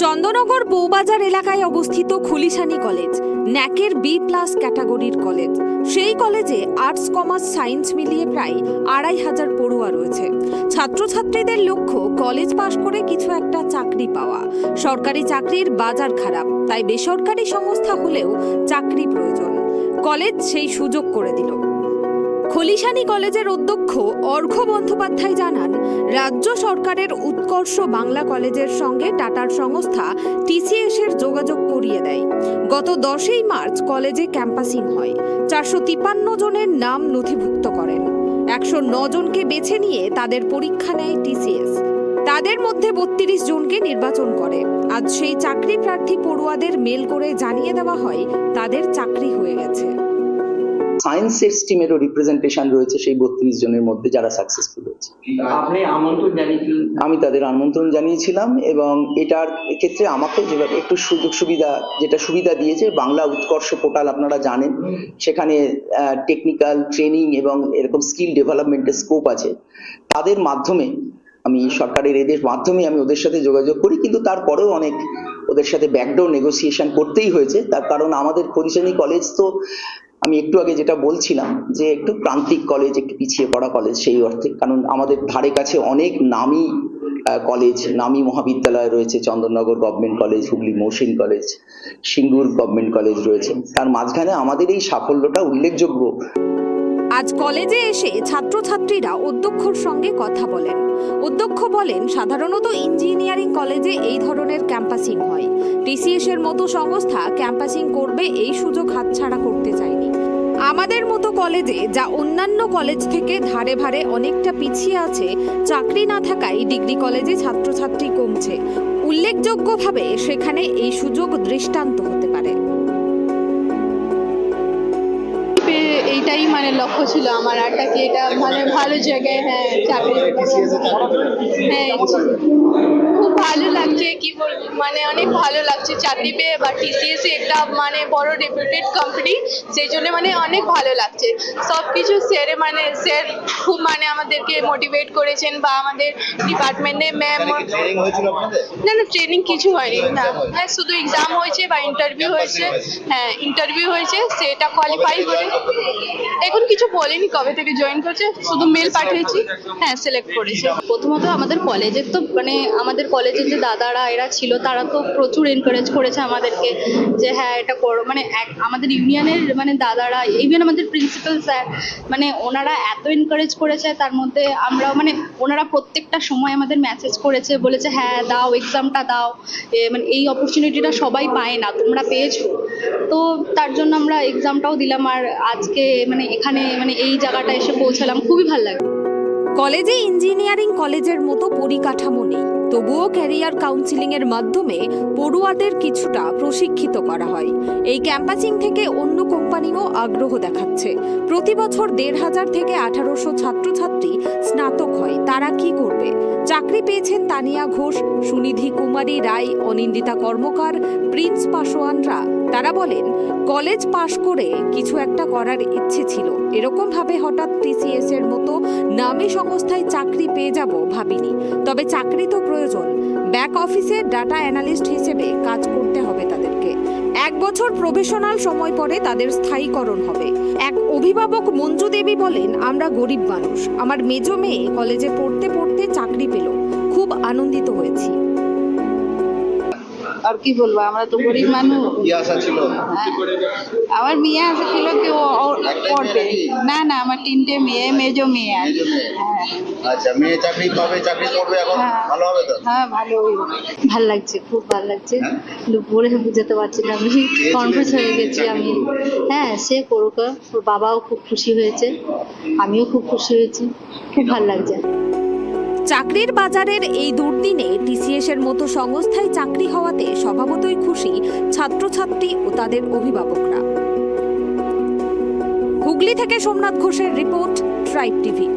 চন্দননগর বউবাজার এলাকায় অবস্থিত খুলিশানি college ন্যাকের B+ ক্যাটাগরির কলেজ। সেই কলেজে আর্টস, কমার্স, সায়েন্স মিলিয়ে প্রায় ২৫০০ পড়ুয়া রয়েছে। ছাত্রছাত্রীদের লক্ষ্য কলেজ পাশ করে কিছু একটা চাকরি পাওয়া। সরকারি চাকরির বাজার খারাপ, তাই বেসরকারি সংস্থা হলেও চাকরি প্রয়োজন। কলেজ সেই সুযোগ করে দিল। খুলিশানি কলেজের অধ্যক্ষ অর্ঘ্য বন্দ্যোপাধ্যায় জানান, রাজ্য সরকারের উৎকর্ষ বাংলা কলেজের সঙ্গে টাটার সংস্থা TCS এর যোগাযোগ করিয়ে দেয়। গত 10ই মার্চ কলেজে ক্যাম্পাসিং হয়। 453 জনের নাম নথিভুক্ত করেন। 109 জনকে বেছে নিয়ে তাদের পরীক্ষা নেয় TCS। তাদের মধ্যে 32 জনকে নির্বাচন করে। আজ সেই চাকরি প্রার্থী পড়ুয়াদের মেল করে জানিয়ে দেওয়া হয় তাদের চাকরি হয়ে গেছে। সায়েন্সের স্ট্রিমেরও রিপ্রেজেন্টেশন রয়েছে সেই 32 জনের মধ্যে যারা সাকসেসফুল হয়েছে। আপনি আমন্ত্রণ জানিয়েছিলেন? আমি তাদের আমন্ত্রণ জানিয়েছিলাম এবং এটার ক্ষেত্রে আমাকে যেভাবে একটু সুবিধা দিয়েছে বাংলা উৎকর্ষ পোর্টাল, আপনারা জানেন সেখানে টেকনিক্যাল ট্রেনিং এবং এরকম স্কিল ডেভেলপমেন্টের স্কোপ আছে। তাদের মাধ্যমে আমি সরকারের এদের মাধ্যমে আমি ওদের সাথে যোগাযোগ করি, কিন্তু তারপরেও অনেক ওদের সাথে ব্যাকডোর নেগোসিয়েশন করতেই হয়েছে। তার কারণ আমাদের খুলিশানি কলেজ তো আমি একটু আগে যেটা বলছিলাম যে একটু প্রান্তিক কলেজ, একটু পিছিয়ে পড়া কলেজ সেই অর্থে, কারণ আমাদের ধারে কাছে অনেক নামী কলেজ, নামী মহাবিদ্যালয় রয়েছে। Chandannagar government college, Hooghly Mohsin college, Singur government college রয়েছে। তার মাঝখানে আমাদের এই সাফল্যটা উল্লেখযোগ্য। আজ কলেজে এসে ছাত্রছাত্রীরা অধ্যক্ষর সঙ্গে কথা বলেন। অধ্যক্ষ বলেন, সাধারণত ইঞ্জিনিয়ারিং কলেজে এই ধরনের ক্যাম্পাসিং হয়। TCS এর মতো সংস্থা ক্যাম্পাসিং করবে এই সুযোগ হাতছাড়া করতে চায়নি। আমাদের মতো কলেজে, যা অন্যান্য কলেজ থেকে ধারে ভারে অনেকটা পিছিয়ে আছে, চাকরি না থাকায় ডিগ্রি কলেজে ছাত্রছাত্রী কমছে। উল্লেখযোগ্যভাবে সেখানে এই সুযোগ দৃষ্টান্ত হতে পারে। এইটাই মানে লক্ষ্য ছিল আমার, আর কি এটা মানে ভালো জায়গায় চাকরি। হ্যাঁ, খুব ভালো লাগছে, কি বলবো মানে অনেক ভালো লাগছে চাকরি পেয়ে। বা TCS একটা মানে বড় রেপুটেড কোম্পানি, সেই জন্য মানে অনেক ভালো লাগছে। সবকিছু স্যার খুব মানে আমাদেরকে মোটিভেট করেছেন, বা আমাদের ডিপার্টমেন্টে ম্যাম। না, ট্রেনিং কিছু হয়নি, না শুধু এক্সাম হয়েছে বা ইন্টারভিউ হয়েছে। হ্যাঁ, ইন্টারভিউ হয়েছে, সেটা কোয়ালিফাই করে। এখন কিছু বলেনি কবে থেকে জয়েন করছে, শুধু মেল পাঠিয়েছি। হ্যাঁ, সিলেক্ট করেছে। প্রথমত আমাদের কলেজের তো মানে আমাদের কলেজের যে দাদারা এরা ছিল, তারা তো প্রচুর এনকারেজ করেছে আমাদেরকে যে হ্যাঁ এটা করো। মানে আমাদের ইউনিয়নের মানে দাদারা, ইভেন আমাদের প্রিন্সিপাল স্যার, মানে ওনারা এত এনকারেজ করেছে। তার মধ্যে আমরাও মানে ওনারা প্রত্যেকটা সময় আমাদের মেসেজ করেছে, বলেছে হ্যাঁ দাও, এক্সামটা দাও, মানে এই অপরচুনিটিটা সবাই পায় না, তোমরা পেয়েছো। তো তার জন্য আমরা এক্সামটাও দিলাম, আর আজকে মানে এখানে মানে এই জায়গাটা এসে পৌঁছালাম, খুবই ভালো লাগে। কলেজে ইঞ্জিনিয়ারিং কলেজের মতো পরিকাঠামো নেই, তবুও ক্যারিয়ার কাউন্সিলিং এর মাধ্যমে পড়ুয়াদের কিছুটা প্রশিক্ষিত করা হয়। এই ক্যাম্পাসিং থেকে অন্য কোম্পানিও আগ্রহ দেখাচ্ছে। প্রতি বছর ১৫০০ থেকে ১৮০০ ছাত্রছাত্রী স্নাতক হয়। তারা কি করবে? চাকরি পেয়েছেন তানিয়া ঘোষ, সুনিধি কুমারী রায়, অনিন্দিতা কর্মকার, প্রিন্স পাসোয়ানরা। তারা বলেন, কলেজ পাশ করে কিছু একটা করার ইচ্ছে ছিল। এরকম ভাবে হঠাৎ TCS এর মতো নামী সংস্থায় চাকরি পেয়ে যাব ভাবিনি। তবে চাকরি তো প্রয়োজন। ব্যাক অফিসে ডাটা অ্যানালিস্ট হিসেবে কাজ করতে হবে তাদেরকে। 1 বছর প্রফেশনাল সময় পরে তাদের স্থায়ীকরণ হবে। এক অভিভাবক মঞ্জু দেবী বলেন, আমরা গরিব মানুষ। আমার মেজো মেয়ে কলেজে পড়তে পড়তে চাকরি পেল, খুব আনন্দিত হয়েছি। আর কি বলবো, আমরা তো গরিব মানুষ। কি আশা ছিল? আমার মেয়ে আশা ছিল কি ও পড়বে। না, আমার 3টে মেয়ে, মেজো মেয়ে আর। আচ্ছা, মেয়ে চাকরি পাবে, চাকরি করবে এখন, ভালো হবে তো? হ্যাঁ, ভালো লাগছে, খুব ভালো লাগছে। কিন্তু বলে বুঝাতে পারছি না, আমি কনফিউজ হয়ে গেছি আমি। হ্যাঁ, সে করুক, ওর বাবাও খুব খুশি হয়েছে, আমিও খুব খুশি হয়েছি, খুব ভালো লাগছে। চাকরির বাজারের এই দুর্দিনে TCS এর মতো সংস্থায় চাকরি হওয়াতে স্বভাবতই খুশি ছাত্রছাত্রী ও তাদের অভিভাবকরা। হুগলি থেকে সোমনাথ ঘোষের রিপোর্ট, ট্রাইব টিভি।